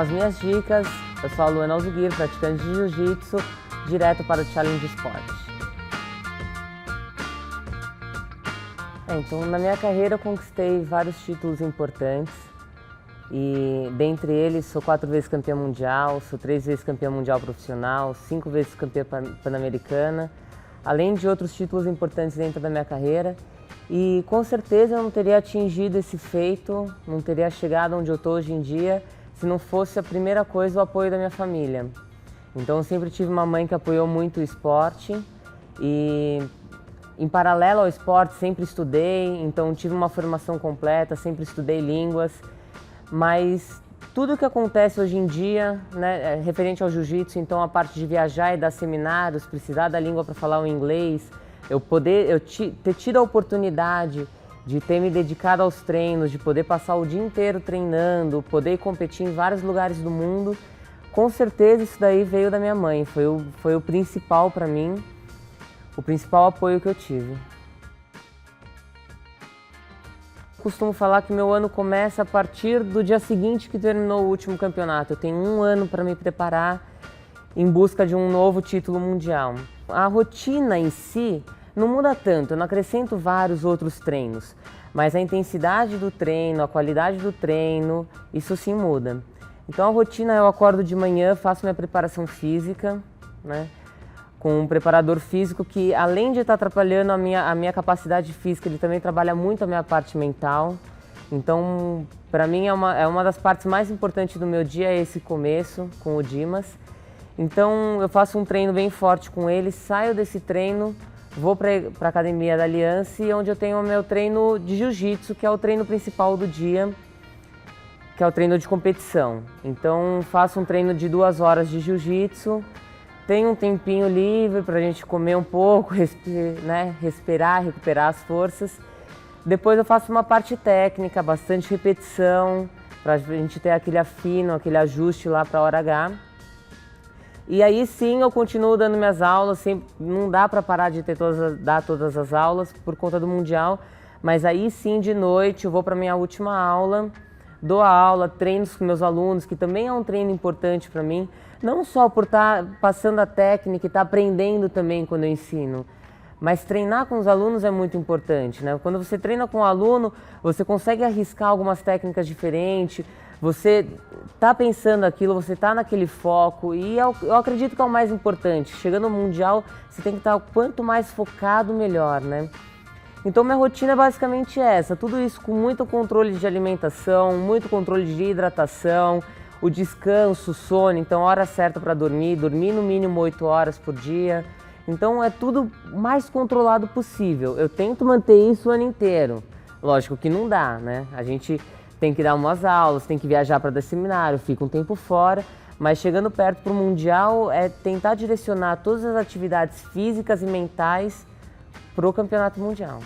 as minhas dicas. Eu sou a Luana Alzuguir, praticante de Jiu-Jitsu, direto para o Challenge Sport. Então, na minha carreira eu conquistei vários títulos importantes e dentre eles sou 4 vezes campeã mundial, sou 3 vezes campeã mundial profissional, 5 vezes campeã pan-americana, além de outros títulos importantes dentro da minha carreira. E com certeza eu não teria atingido esse feito, não teria chegado onde eu estou hoje em dia, se não fosse a primeira coisa o apoio da minha família. Então eu sempre tive uma mãe que apoiou muito o esporte e em paralelo ao esporte sempre estudei, então tive uma formação completa, sempre estudei línguas, mas tudo que acontece hoje em dia, né, referente ao jiu-jitsu, então a parte de viajar e dar seminários, precisar da língua para falar o inglês, eu ter tido a oportunidade de ter me dedicado aos treinos, de poder passar o dia inteiro treinando, poder competir em vários lugares do mundo, com certeza isso daí veio da minha mãe, foi o principal para mim, o principal apoio que eu tive. Costumo falar que meu ano começa a partir do dia seguinte que terminou o último campeonato. Eu tenho um ano para me preparar em busca de um novo título mundial. A rotina em si não muda tanto, eu não acrescento vários outros treinos, mas a intensidade do treino, a qualidade do treino, isso sim muda. Então a rotina, eu acordo de manhã, faço minha preparação física, né, com um preparador físico que, além de estar atrapalhando a minha capacidade física, ele também trabalha muito a minha parte mental. Então, para mim, é uma das partes mais importantes do meu dia, é esse começo com o Dimas. Então, eu faço um treino bem forte com ele, saio desse treino, vou para a academia da Aliança, onde eu tenho o meu treino de jiu-jitsu, que é o treino principal do dia, que é o treino de competição. Então, faço um treino de 2 horas de jiu-jitsu, tenho um tempinho livre para a gente comer um pouco, respirar, recuperar as forças. Depois eu faço uma parte técnica, bastante repetição, para a gente ter aquele afino, aquele ajuste lá para a hora H. E aí sim eu continuo dando minhas aulas, não dá para parar de dar todas as aulas por conta do Mundial, mas aí sim de noite eu vou para minha última aula, dou a aula, treino com meus alunos, que também é um treino importante para mim, não só por estar passando a técnica e estar aprendendo também quando eu ensino, mas treinar com os alunos é muito importante, né? Quando você treina com um aluno, você consegue arriscar algumas técnicas diferentes, você está pensando aquilo, você está naquele foco e eu acredito que é o mais importante. Chegando no Mundial, você tem que estar quanto mais focado, melhor, né? Então minha rotina é basicamente essa, tudo isso com muito controle de alimentação, muito controle de hidratação, o descanso, o sono, então hora certa para dormir no mínimo 8 horas por dia. Então é tudo mais controlado possível. Eu tento manter isso o ano inteiro. Lógico que não dá, né? A gente tem que dar umas aulas, tem que viajar para dar seminário, fica um tempo fora, mas chegando perto para o Mundial é tentar direcionar todas as atividades físicas e mentais para o Campeonato Mundial.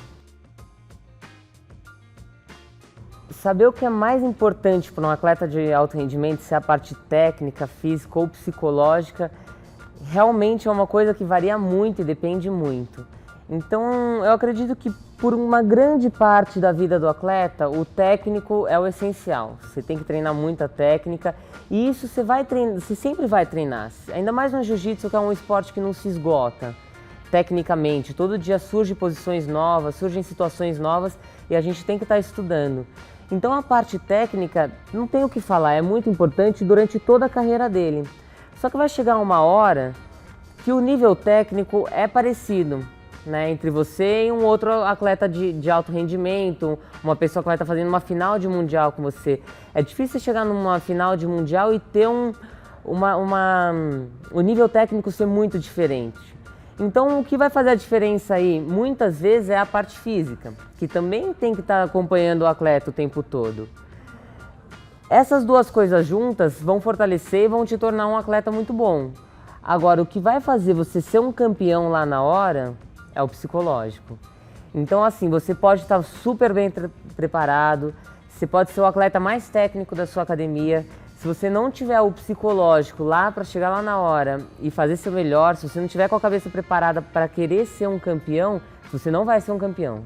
Saber o que é mais importante para um atleta de alto rendimento, se é a parte técnica, física ou psicológica, realmente é uma coisa que varia muito e depende muito. Então, eu acredito que por uma grande parte da vida do atleta, o técnico é o essencial. Você tem que treinar muita técnica e isso você sempre vai treinar. Ainda mais no jiu-jitsu, que é um esporte que não se esgota tecnicamente. Todo dia surgem posições novas, surgem situações novas e a gente tem que estar estudando. Então a parte técnica, não tem o que falar, é muito importante durante toda a carreira dele. Só que vai chegar uma hora que o nível técnico é parecido, né, entre você e um outro atleta de alto rendimento, uma pessoa que vai estar fazendo uma final de mundial com você. É difícil chegar numa final de mundial e ter o nível técnico ser muito diferente. Então o que vai fazer a diferença aí, muitas vezes, é a parte física, que também tem que estar acompanhando o atleta o tempo todo. Essas duas coisas juntas vão fortalecer e vão te tornar um atleta muito bom. Agora, o que vai fazer você ser um campeão lá na hora é o psicológico. Então, assim, você pode estar super bem preparado, você pode ser o atleta mais técnico da sua academia. Se você não tiver o psicológico lá para chegar lá na hora e fazer seu melhor, se você não tiver com a cabeça preparada para querer ser um campeão, você não vai ser um campeão.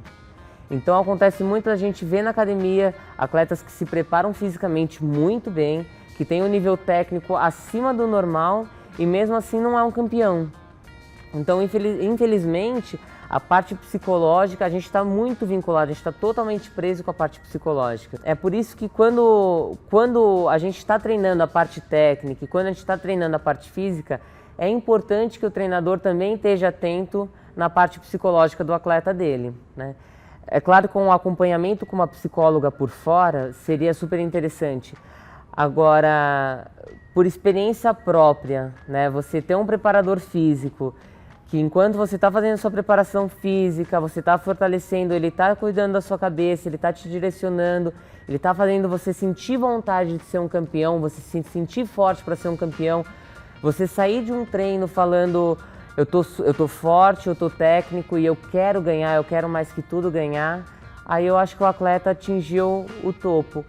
Então acontece muito a gente ver na academia atletas que se preparam fisicamente muito bem, que tem um nível técnico acima do normal e mesmo assim não é um campeão. Então, infelizmente, a parte psicológica, a gente está muito vinculado, a gente está totalmente preso com a parte psicológica. É por isso que quando a gente está treinando a parte técnica e quando a gente está treinando a parte física, é importante que o treinador também esteja atento na parte psicológica do atleta dele, né? É claro que com um acompanhamento com uma psicóloga por fora seria super interessante. Agora, por experiência própria, né, você ter um preparador físico que enquanto você está fazendo a sua preparação física, você está fortalecendo, ele está cuidando da sua cabeça, ele está te direcionando, ele está fazendo você sentir vontade de ser um campeão, você se sentir forte para ser um campeão, você sair de um treino falando eu tô forte, eu tô técnico e eu quero ganhar, eu quero mais que tudo ganhar, aí eu acho que o atleta atingiu o topo.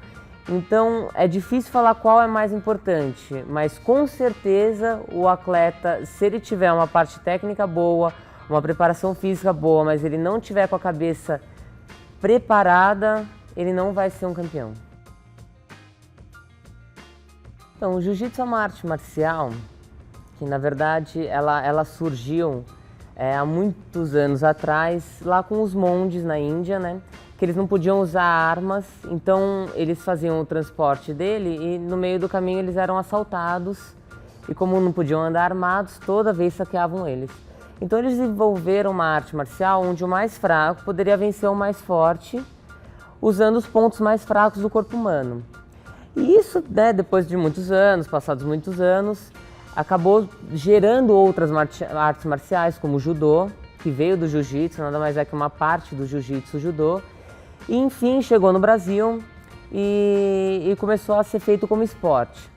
Então é difícil falar qual é mais importante, mas com certeza o atleta, se ele tiver uma parte técnica boa, uma preparação física boa, mas ele não tiver com a cabeça preparada, ele não vai ser um campeão. Então, o jiu-jitsu é uma arte marcial que, na verdade, ela surgiu há muitos anos atrás, lá com os monges na Índia, né? Que eles não podiam usar armas, então eles faziam o transporte dele e no meio do caminho eles eram assaltados e como não podiam andar armados, toda vez saqueavam eles. Então eles desenvolveram uma arte marcial onde o mais fraco poderia vencer o mais forte usando os pontos mais fracos do corpo humano. E isso, né, depois de muitos anos, passados muitos anos, acabou gerando outras artes marciais como o judô, que veio do jiu-jitsu, nada mais é que uma parte do jiu-jitsu judô. E, enfim, chegou no Brasil e começou a ser feito como esporte.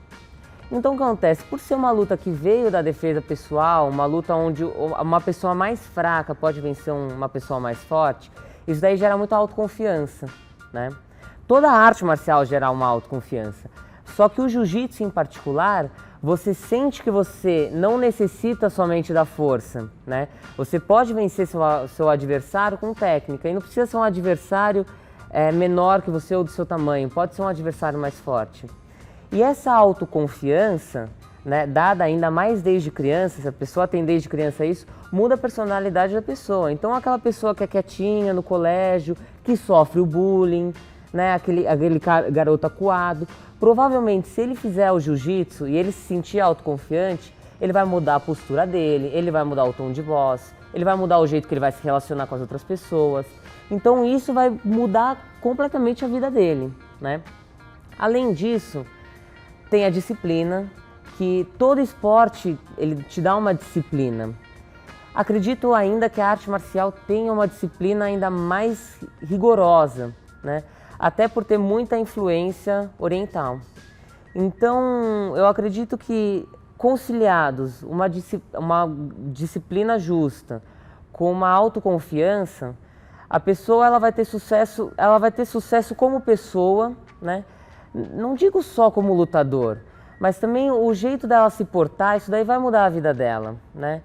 Então o que acontece? Por ser uma luta que veio da defesa pessoal, uma luta onde uma pessoa mais fraca pode vencer uma pessoa mais forte, isso daí gera muita autoconfiança, né? Toda arte marcial gera uma autoconfiança. Só que o jiu-jitsu em particular, você sente que você não necessita somente da força, né? Você pode vencer seu adversário com técnica e não precisa ser um adversário menor que você ou do seu tamanho, pode ser um adversário mais forte. E essa autoconfiança, né, dada ainda mais desde criança, se a pessoa tem desde criança isso, muda a personalidade da pessoa. Então aquela pessoa que é quietinha no colégio, que sofre o bullying, né, aquele garoto acuado, provavelmente se ele fizer o jiu-jitsu e ele se sentir autoconfiante, ele vai mudar a postura dele, ele vai mudar o tom de voz, ele vai mudar o jeito que ele vai se relacionar com as outras pessoas. Então isso vai mudar completamente a vida dele, né? Além disso, tem a disciplina, que todo esporte ele te dá uma disciplina. Acredito ainda que a arte marcial tenha uma disciplina ainda mais rigorosa, né? Até por ter muita influência oriental. Então, eu acredito que conciliados uma disciplina justa com uma autoconfiança, a pessoa ela vai ter sucesso como pessoa, né? Não digo só como lutador, mas também o jeito dela se portar, isso daí vai mudar a vida dela, né?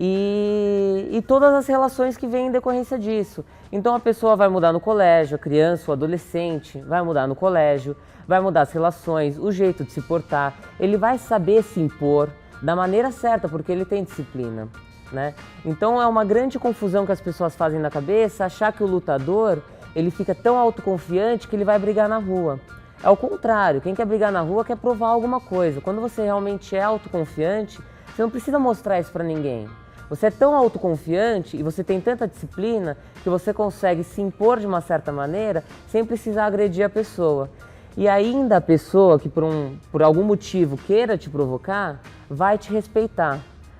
E todas as relações que vêm em decorrência disso. Então a pessoa vai mudar no colégio, a criança, o adolescente vai mudar no colégio, vai mudar as relações, o jeito de se portar, ele vai saber se impor da maneira certa, porque ele tem disciplina, né? Então é uma grande confusão que as pessoas fazem na cabeça, achar que o lutador, ele fica tão autoconfiante que ele vai brigar na rua. É o contrário, quem quer brigar na rua quer provar alguma coisa. Quando você realmente é autoconfiante, você não precisa mostrar isso para ninguém. Você é tão autoconfiante e você tem tanta disciplina que você consegue se impor de uma certa maneira sem precisar agredir a pessoa. E ainda a pessoa que por algum motivo queira te provocar, vai te respeitar.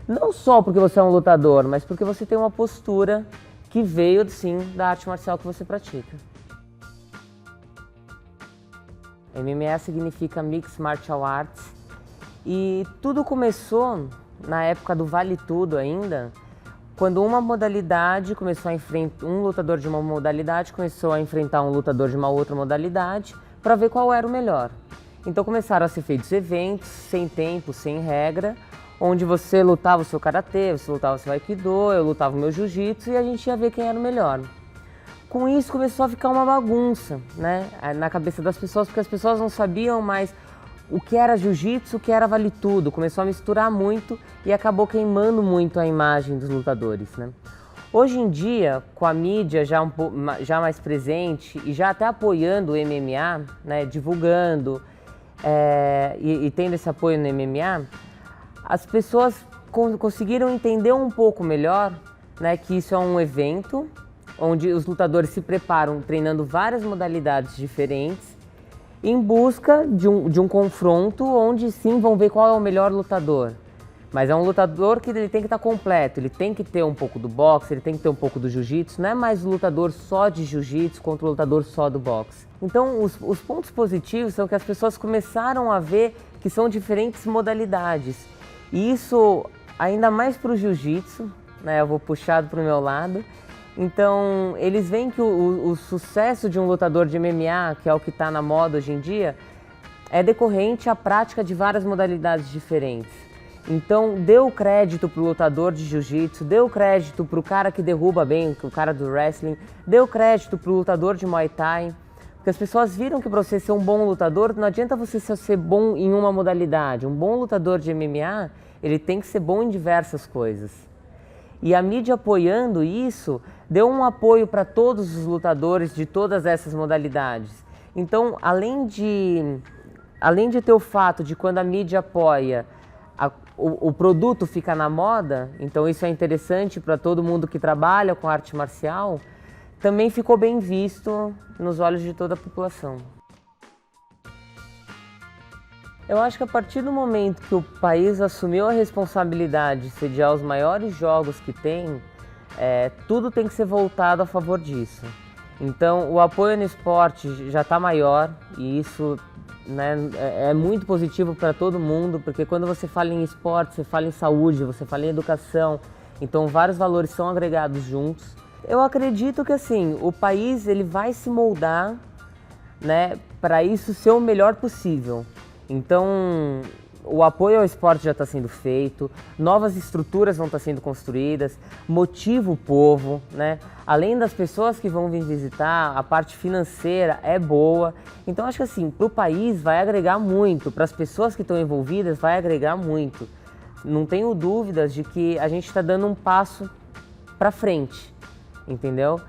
Não só porque você é um lutador, mas porque você tem uma postura que veio, sim, da arte marcial que você pratica. MMA significa Mixed Martial Arts e tudo começou na época do Vale Tudo ainda, quando uma modalidade começou a enfrentar, um lutador de uma modalidade começou a enfrentar um lutador de uma outra modalidade para ver qual era o melhor. Então começaram a ser feitos eventos, sem tempo, sem regra, onde você lutava o seu karatê, você lutava o seu aikido, eu lutava o meu jiu-jitsu e a gente ia ver quem era o melhor. Com isso começou a ficar uma bagunça, né, na cabeça das pessoas, porque as pessoas não sabiam mais o que era jiu-jitsu, o que era vale tudo, começou a misturar muito e acabou queimando muito a imagem dos lutadores, né? Hoje em dia, com a mídia já mais presente e já até apoiando o MMA, né, divulgando e tendo esse apoio no MMA, as pessoas conseguiram entender um pouco melhor, né, que isso é um evento onde os lutadores se preparam treinando várias modalidades diferentes em busca de um confronto onde sim vão ver qual é o melhor lutador. Mas é um lutador que ele tem que estar completo, ele tem que ter um pouco do boxe, ele tem que ter um pouco do jiu-jitsu, não é mais o lutador só de jiu-jitsu contra o lutador só do boxe. Então os pontos positivos são que as pessoas começaram a ver que são diferentes modalidades. E isso ainda mais para o jiu-jitsu, né, eu vou puxado para o meu lado. Então eles veem que o sucesso de um lutador de MMA, que é o que está na moda hoje em dia, é decorrente à prática de várias modalidades diferentes. Então, deu crédito pro lutador de jiu-jitsu, deu crédito pro cara que derruba bem, o cara do wrestling, deu crédito pro lutador de Muay Thai, porque as pessoas viram que para você ser um bom lutador, não adianta você ser bom em uma modalidade. Um bom lutador de MMA, ele tem que ser bom em diversas coisas. E a mídia apoiando isso, deu um apoio para todos os lutadores de todas essas modalidades. Então, além de ter o fato de quando a mídia apoia, o produto fica na moda, então isso é interessante para todo mundo que trabalha com arte marcial, também ficou bem visto nos olhos de toda a população. Eu acho que a partir do momento que o país assumiu a responsabilidade de sediar os maiores jogos que tem, tudo tem que ser voltado a favor disso. Então o apoio no esporte já está maior e isso, né, é muito positivo para todo mundo, porque quando você fala em esporte, você fala em saúde, você fala em educação, então vários valores são agregados juntos. Eu acredito que assim, o país ele vai se moldar, né, para isso ser o melhor possível. Então o apoio ao esporte já está sendo feito, novas estruturas vão estar sendo construídas, motiva o povo, né? Além das pessoas que vão vir visitar, a parte financeira é boa. Então acho que assim, para o país vai agregar muito, para as pessoas que estão envolvidas vai agregar muito. Não tenho dúvidas de que a gente está dando um passo para frente, entendeu?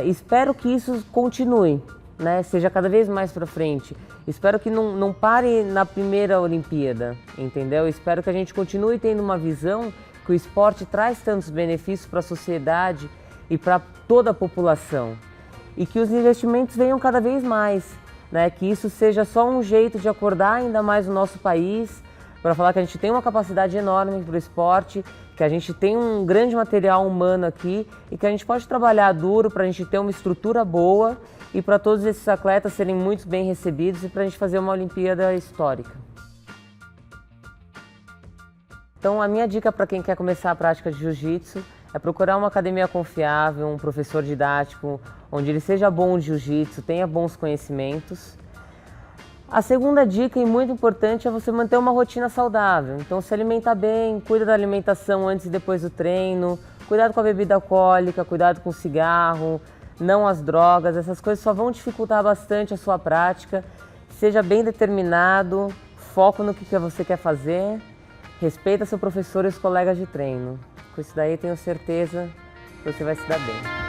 Espero que isso continue, né? Seja cada vez mais para frente. Espero que não pare na primeira Olimpíada, entendeu? Espero que a gente continue tendo uma visão que o esporte traz tantos benefícios para a sociedade e para toda a população. E que os investimentos venham cada vez mais, né? Que isso seja só um jeito de acordar ainda mais o nosso país, para falar que a gente tem uma capacidade enorme para o esporte, que a gente tem um grande material humano aqui e que a gente pode trabalhar duro para a gente ter uma estrutura boa e para todos esses atletas serem muito bem recebidos e para a gente fazer uma Olimpíada histórica. Então a minha dica para quem quer começar a prática de jiu-jitsu é procurar uma academia confiável, um professor didático, onde ele seja bom de jiu-jitsu, tenha bons conhecimentos. A segunda dica, e muito importante, é você manter uma rotina saudável. Então se alimenta bem, cuida da alimentação antes e depois do treino, cuidado com a bebida alcoólica, cuidado com o cigarro, não as drogas, essas coisas só vão dificultar bastante a sua prática. Seja bem determinado, foco no que você quer fazer, respeita seu professor e os colegas de treino. Com isso daí tenho certeza que você vai se dar bem.